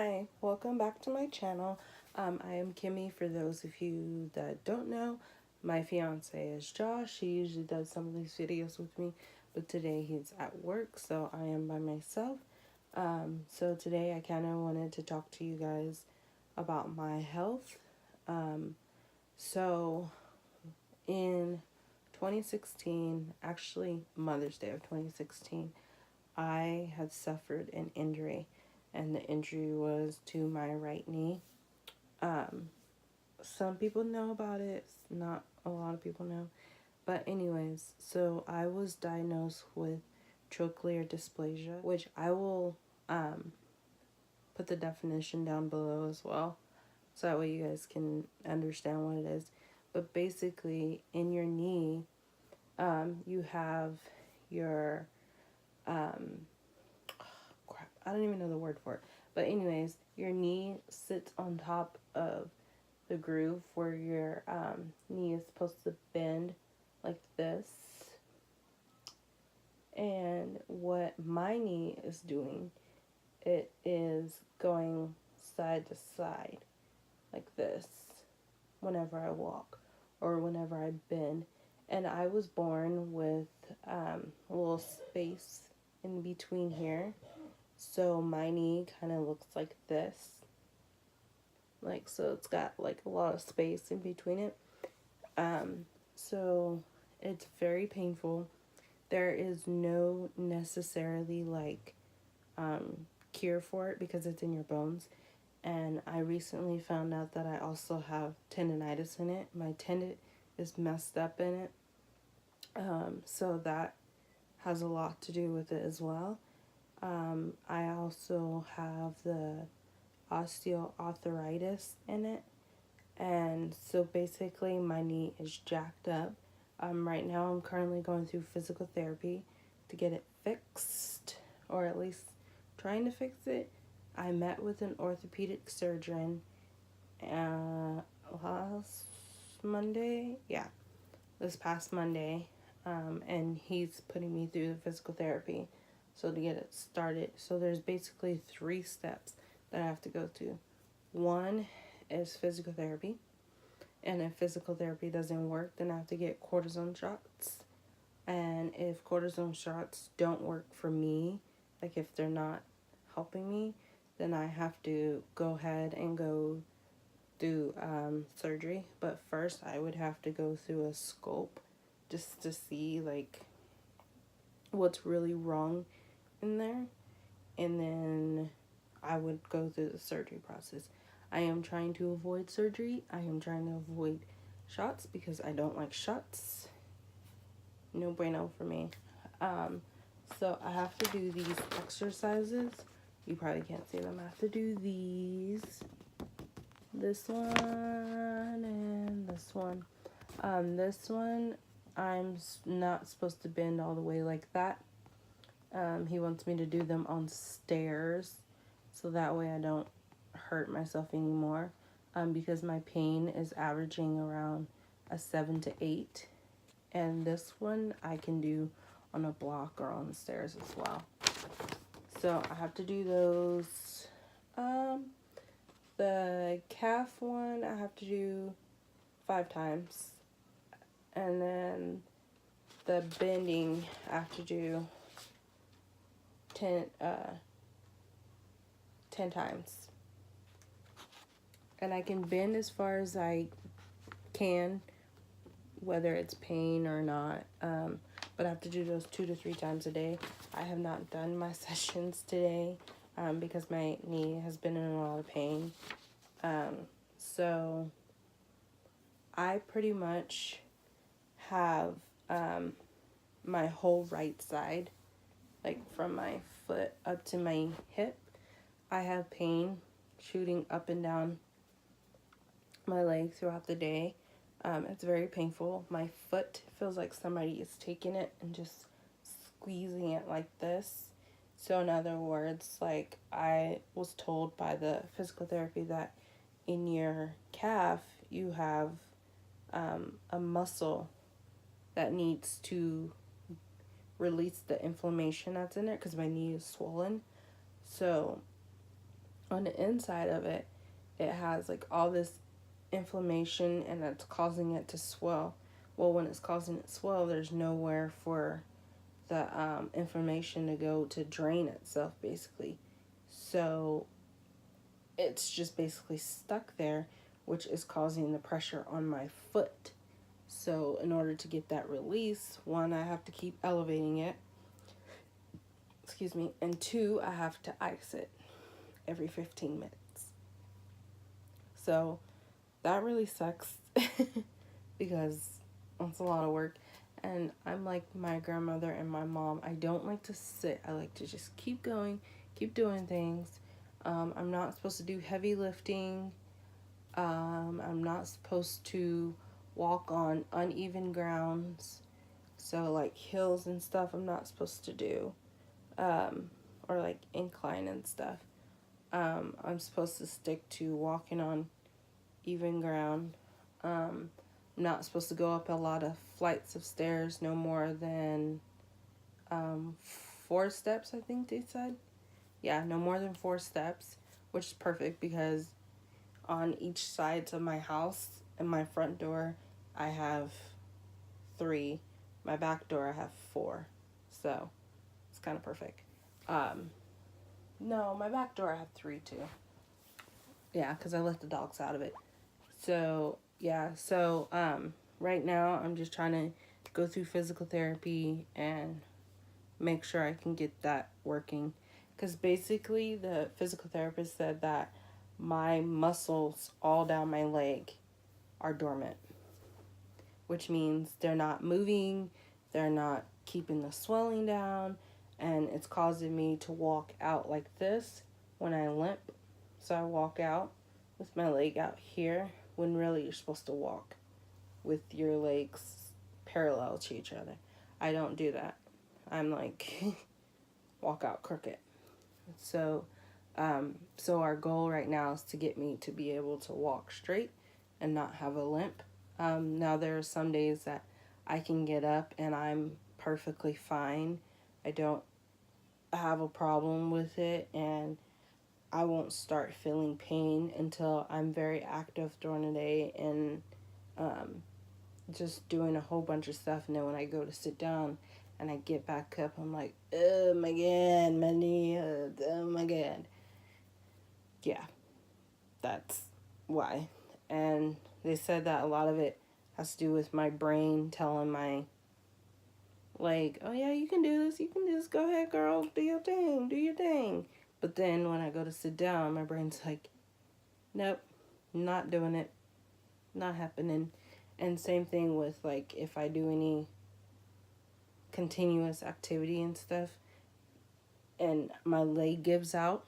Hi, welcome back to my channel. I am Kimmy. For those of you that don't know, my fiance is Josh. He usually does some of these videos with me, but today he's at work, so I am by myself. So today I kind of wanted to talk to you guys about my health. So in 2016, actually Mother's Day of 2016, I had suffered an injury, and the injury was to my right knee. Some people know about it, not a lot of people know. But anyways, so I was diagnosed with trochlear dysplasia, which I will put the definition down below as well, so that way you guys can understand what it is. But basically, in your knee, you have your crap, I don't even know the word for it. But anyways, your knee sits on top of the groove where your knee is supposed to bend like this. And what my knee is doing, it is going side to side like this whenever I walk or whenever I bend. And I was born with a little space in between here. So my knee kind of looks like this. Like, so it's got like a lot of space in between it. So it's very painful. There is no necessarily like cure for it because it's in your bones. And I recently found out that I also have tendinitis in it. My tendon is messed up in it. So that has a lot to do with it as well. I also have the osteoarthritis in it. And so basically my knee is jacked up. Right now I'm currently going through physical therapy to get it fixed, or at least trying to fix it. I met with an orthopedic surgeon last Monday. Yeah, this past Monday. And he's putting me through the physical therapy so to get it started. So there's basically 3 steps that I have to go through. One is physical therapy, and if physical therapy doesn't work, then I have to get cortisone shots. And if cortisone shots don't work for me, like if they're not helping me, then I have to go ahead and go through surgery. But first I would have to go through a scope just to see like what's really wrong in there, and then I would go through the surgery process. I am trying to avoid surgery. I am trying to avoid shots because I don't like shots. No bueno for me. So I have to do these exercises. You probably can't see them. I have to do these. This one and this one. This one, I'm not supposed to bend all the way like that. He wants me to do them on stairs, so that way I don't hurt myself anymore, because my pain is averaging around a 7 to 8. And this one I can do on a block or on the stairs as well. So I have to do those. The calf one I have to do 5 times. And then the bending I have to do 10 times. And I can bend as far as I can, whether it's pain or not. But I have to do those 2 to 3 times a day. I have not done my sessions today because my knee has been in a lot of pain. So I pretty much have my whole right side, like from my foot up to my hip, I have pain shooting up and down my leg throughout the day. It's very painful. My foot feels like somebody is taking it and just squeezing it like this. So in other words, like I was told by the physical therapy that in your calf you have a muscle that needs to release the inflammation that's in there because my knee is swollen. So on the inside of it, it has like all this inflammation and that's causing it to swell. Well, when it's causing it to swell, there's nowhere for the inflammation to go to drain itself, basically. So it's just basically stuck there, which is causing the pressure on my foot. So in order to get that release, one, I have to keep elevating it, excuse me, and two, I have to ice it every 15 minutes. So that really sucks because it's a lot of work. And I'm like my grandmother and my mom. I don't like to sit. I like to just keep going, keep doing things. I'm not supposed to do heavy lifting. I'm not supposed to walk on uneven grounds. So like hills and stuff I'm not supposed to do. Or like incline and stuff. I'm supposed to stick to walking on even ground. I'm not supposed to go up a lot of flights of stairs, no more than 4 steps, I think they said. Yeah, no more than 4 steps, which is perfect because on each side of my house and my front door, I have 3. My back door, I have 4. So it's kind of perfect. No, my back door, I have 3 too. Yeah, because I let the dogs out of it. So, yeah, so right now I'm just trying to go through physical therapy and make sure I can get that working. Because basically the physical therapist said that my muscles all down my leg are dormant, which means they're not moving, they're not keeping the swelling down, and it's causing me to walk out like this when I limp. So I walk out with my leg out here when really you're supposed to walk with your legs parallel to each other. I don't do that. I'm like walk out crooked. So our goal right now is to get me to be able to walk straight and not have a limp. Now there are some days that I can get up and I'm perfectly fine. I don't have a problem with it, and I won't start feeling pain until I'm very active during the day and just doing a whole bunch of stuff. And then when I go to sit down and I get back up, I'm like, oh my God, my knee, oh my God. Yeah, that's why. And they said that a lot of it has to do with my brain telling my leg, oh yeah, you can do this, go ahead, girl, do your thing. But then when I go to sit down, my brain's like, nope, not doing it, not happening. And same thing with like if I do any continuous activity and stuff and my leg gives out,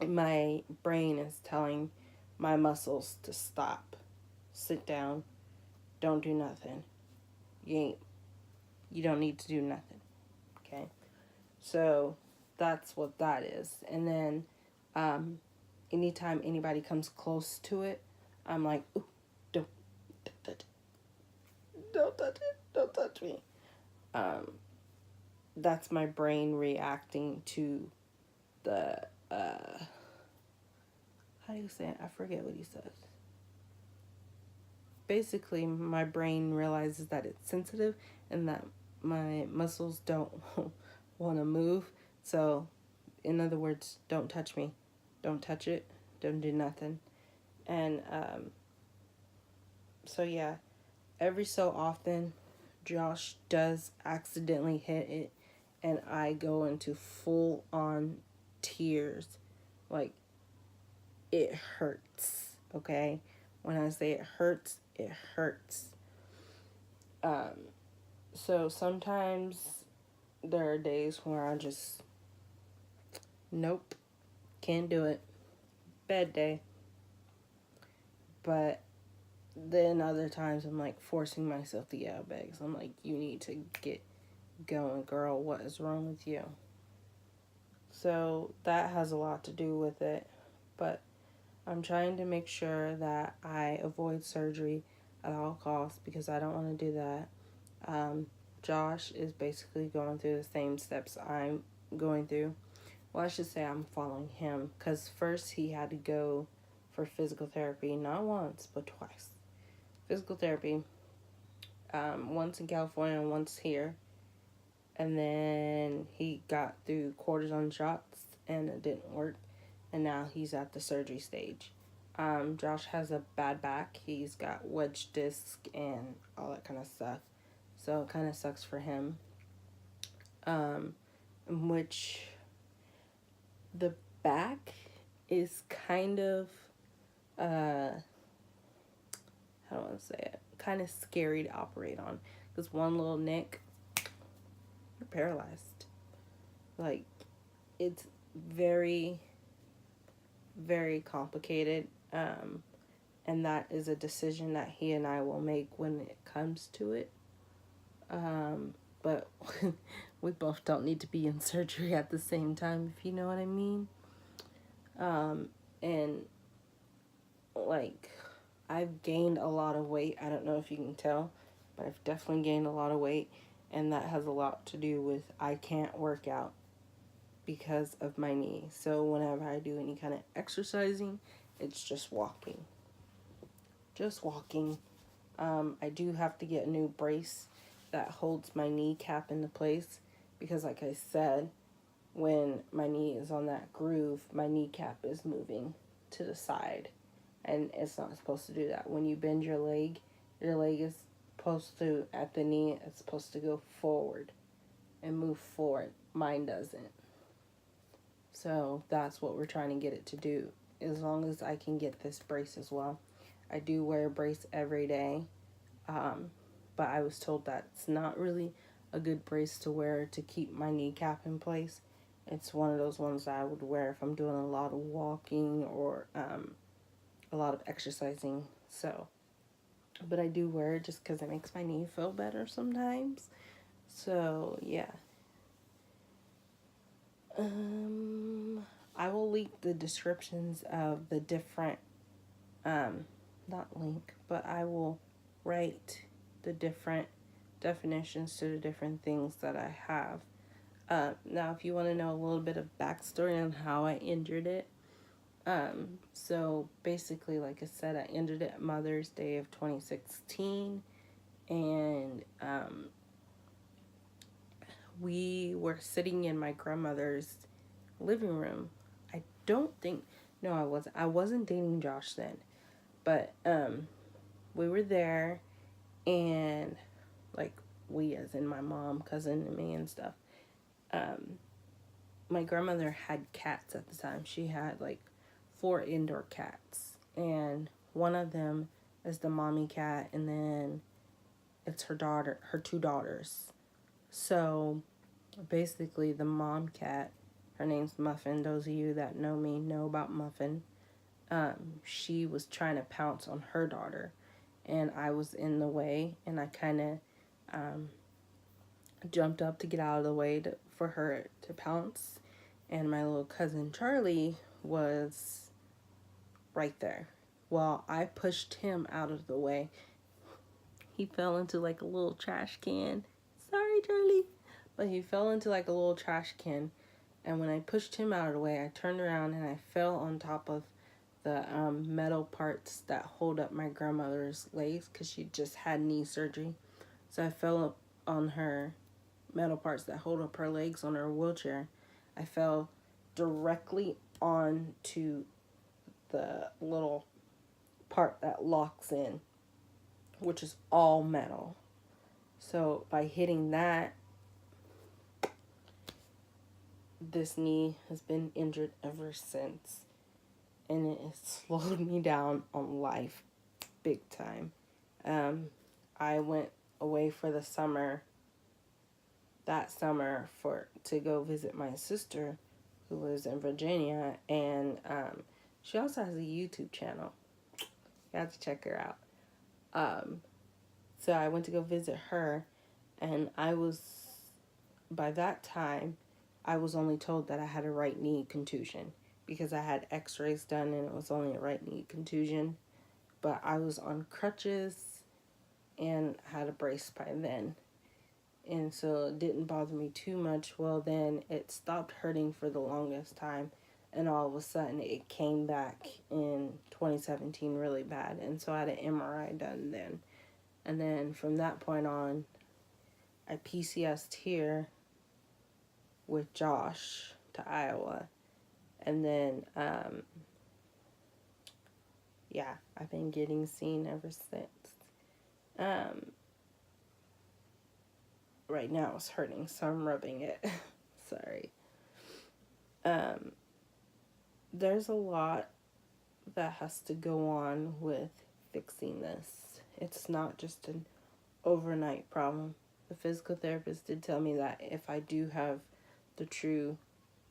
my brain is telling my muscles to stop, sit down, don't do nothing. You don't need to do nothing. Okay? So that's what that is. And then anytime anybody comes close to it, I'm like, ooh, don't touch it. Don't touch me. That's my brain reacting to the how do you say it? I forget what he says. Basically, my brain realizes that it's sensitive and that my muscles don't want to move. So, in other words, don't touch me. Don't touch it. Don't do nothing. And so, yeah, every so often, Josh does accidentally hit it, and I go into full-on tears. Like, it hurts, okay? When I say it hurts, it hurts. So sometimes there are days where I just, nope, can't do it. Bad day. But then other times I'm like forcing myself to get out of bed. So I'm like, you need to get going, girl. What is wrong with you? So that has a lot to do with it. But I'm trying to make sure that I avoid surgery at all costs because I don't want to do that. Josh is basically going through the same steps I'm going through. Well, I should say I'm following him, because first he had to go for physical therapy, not once, but twice. Physical therapy, once in California and once here. And then he got through cortisone shots and it didn't work. And now he's at the surgery stage. Josh has a bad back. He's got wedge disc and all that kind of stuff. So it kind of sucks for him. Which the back is kind of, how do I want to say it? Kind of scary to operate on. Because one little nick, you're paralyzed. Like, it's very, very complicated. And that is a decision that he and I will make when it comes to it. But we both don't need to be in surgery at the same time, if you know what I mean. And like, I've gained a lot of weight. I don't know if you can tell, but I've definitely gained a lot of weight. And that has a lot to do with I can't work out because of my knee. So whenever I do any kind of exercising, it's just walking. Just walking. I do have to get a new brace that holds my kneecap into place, because like I said, when my knee is on that groove, my kneecap is moving to the side, and it's not supposed to do that. When you bend your leg is supposed to, at the knee, it's supposed to go forward and move forward. Mine doesn't. So that's what we're trying to get it to do, as long as I can get this brace as well. I do wear a brace every day, but I was told that's not really a good brace to wear to keep my kneecap in place. It's one of those ones that I would wear if I'm doing a lot of walking or a lot of exercising. So, but I do wear it just because it makes my knee feel better sometimes. So, yeah. I will link the descriptions of the different, not link, but I will write the different definitions to the different things that I have. Now, if you want to know a little bit of backstory on how I injured it, so basically, like I said, I injured it Mother's Day of 2016, and we were sitting in my grandmother's living room. I wasn't dating Josh then, but we were there, and like, we as in my mom, cousin, and me and stuff. My grandmother had cats at the time. She had like 4 indoor cats, and one of them is the mommy cat, and then it's her 2 daughters. So basically, the mom cat, her name's Muffin. Those of you that know me know about Muffin. She was trying to pounce on her daughter, and I was in the way, and I kind of jumped up to get out of the way for her to pounce, and my little cousin Charlie was right there. Well, I pushed him out of the way. He fell into like a little trash can. Sorry, Charlie. But he fell into like a little trash can, and when I pushed him out of the way, I turned around and I fell on top of the metal parts that hold up my grandmother's legs, because she just had knee surgery. So I fell up on her metal parts that hold up her legs on her wheelchair. I fell directly onto the little part that locks in, which is all metal. So by hitting that, this knee has been injured ever since, and it has slowed me down on life big time. I went away for the summer, to go visit my sister who lives in Virginia, and she also has a YouTube channel. You have to check her out. So I went to go visit her, and by that time, I was only told that I had a right knee contusion, because I had x-rays done and it was only a right knee contusion. But I was on crutches and had a brace by then. and so it didn't bother me too much. Well, then it stopped hurting for the longest time, and all of a sudden it came back in 2017 really bad, and so I had an MRI done then. And then from that point on, I PCS'd here with Josh to Iowa, and then yeah, I've been getting seen ever since. Right now it's hurting, so I'm rubbing it. Sorry. There's a lot that has to go on with fixing this. It's not just an overnight problem. The physical therapist did tell me that if I do have the true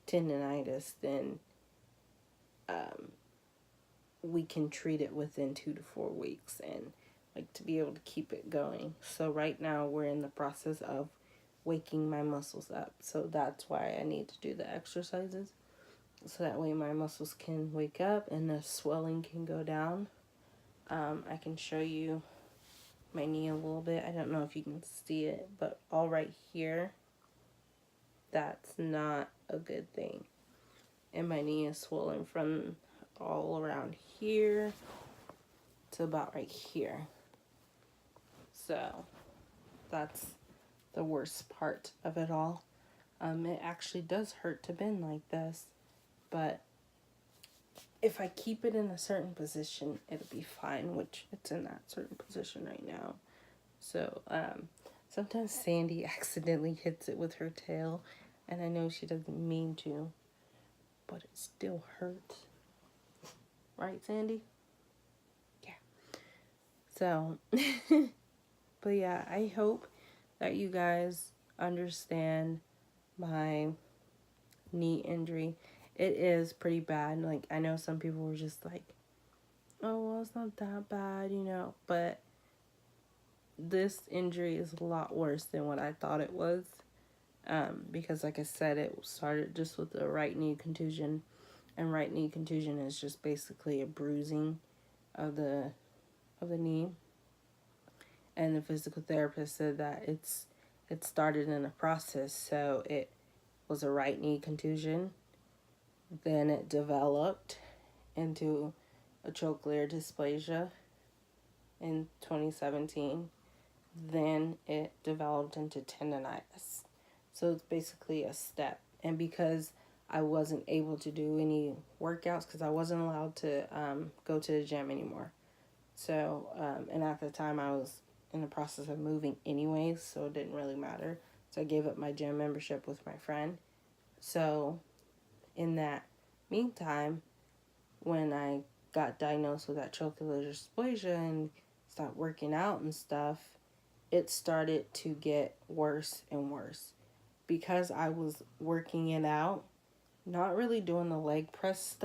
tendinitis, then we can treat it within 2 to 4 weeks and like to be able to keep it going. So right now we're in the process of waking my muscles up. So that's why I need to do the exercises. So that way my muscles can wake up and the swelling can go down. I can show you my knee a little bit. I don't know if you can see it, but all right here, that's not a good thing. And my knee is swollen from all around here to about right here. So that's the worst part of it all. It actually does hurt to bend like this, but if I keep it in a certain position, it'll be fine, which it's in that certain position right now. So, sometimes Sandy accidentally hits it with her tail, and I know she doesn't mean to, but it still hurts. Right, Sandy? Yeah. So, but yeah, I hope that you guys understand my knee injury. It is pretty bad. Like, I know some people were just like, oh, well, it's not that bad, you know, but this injury is a lot worse than what I thought it was. Because like I said, it started just with a right knee contusion, and right knee contusion is just basically a bruising of the knee. And the physical therapist said that it started in a process. So it was a right knee contusion, then it developed into a trochlear dysplasia in 2017. Then it developed into tendinitis. So it's basically a step. And because I wasn't able to do any workouts, because I wasn't allowed to go to the gym anymore. So, and at the time I was in the process of moving anyways, so it didn't really matter. So I gave up my gym membership with my friend. So in that meantime, when I got diagnosed with that trochlear dysplasia and stopped working out and stuff, it started to get worse and worse. Because I was working it out, not really doing the leg press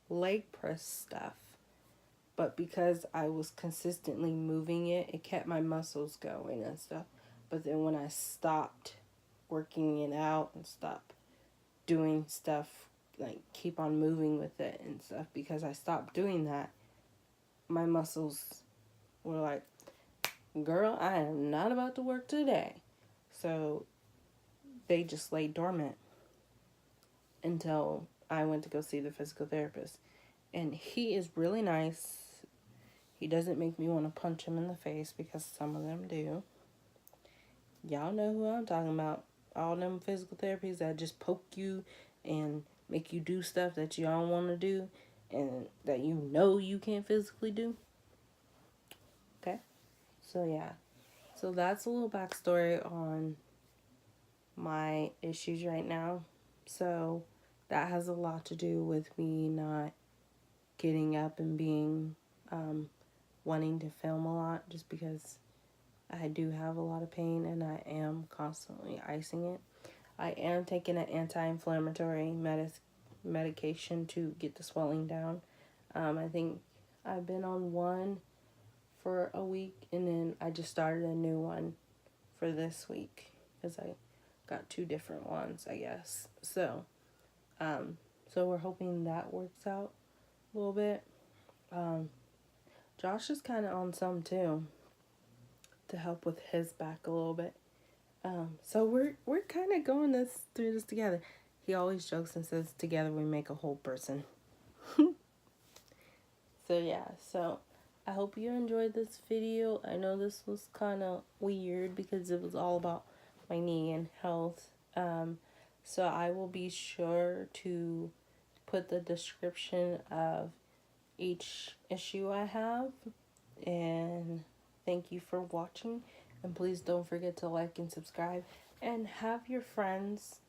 leg press stuff. But because I was consistently moving it, it kept my muscles going and stuff. But then when I stopped working it out and stopped doing stuff, like keep on moving with it and stuff, because I stopped doing that, my muscles were like, girl, I am not about to work today. So they just lay dormant until I went to go see the physical therapist. And he is really nice. He doesn't make me want to punch him in the face, because some of them do. Y'all know who I'm talking about. All them physical therapies that just poke you and make you do stuff that you don't want to do and that you know you can't physically do. Okay? So yeah. So that's a little backstory on my issues right now. So that has a lot to do with me not getting up and being wanting to film a lot, just because I do have a lot of pain and I am constantly icing it. I am taking an anti-inflammatory medication to get the swelling down. I think I've been on one for a week, and then I just started a new one for this week because I got 2 different ones, I guess. So we're hoping that works out a little bit. Josh is kind of on some too. to help with his back a little bit. So we're kind of going through this together. He always jokes and says, together we make a whole person. So yeah, so I hope you enjoyed this video. I know this was kind of weird because it was all about my knee and health. So I will be sure to put the description of each issue I have. And thank you for watching. And please don't forget to like and subscribe. And have your friends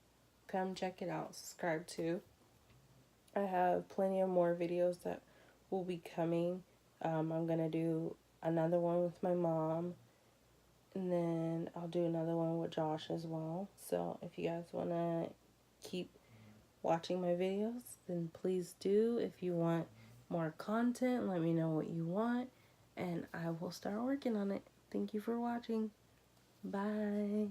come check it out. Subscribe too. I have plenty of more videos that will be coming. I'm going to do another one with my mom. And then I'll do another one with Josh as well. So if you guys want to keep watching my videos, then please do. If you want more content, let me know what you want. And I will start working on it. Thank you for watching. Bye.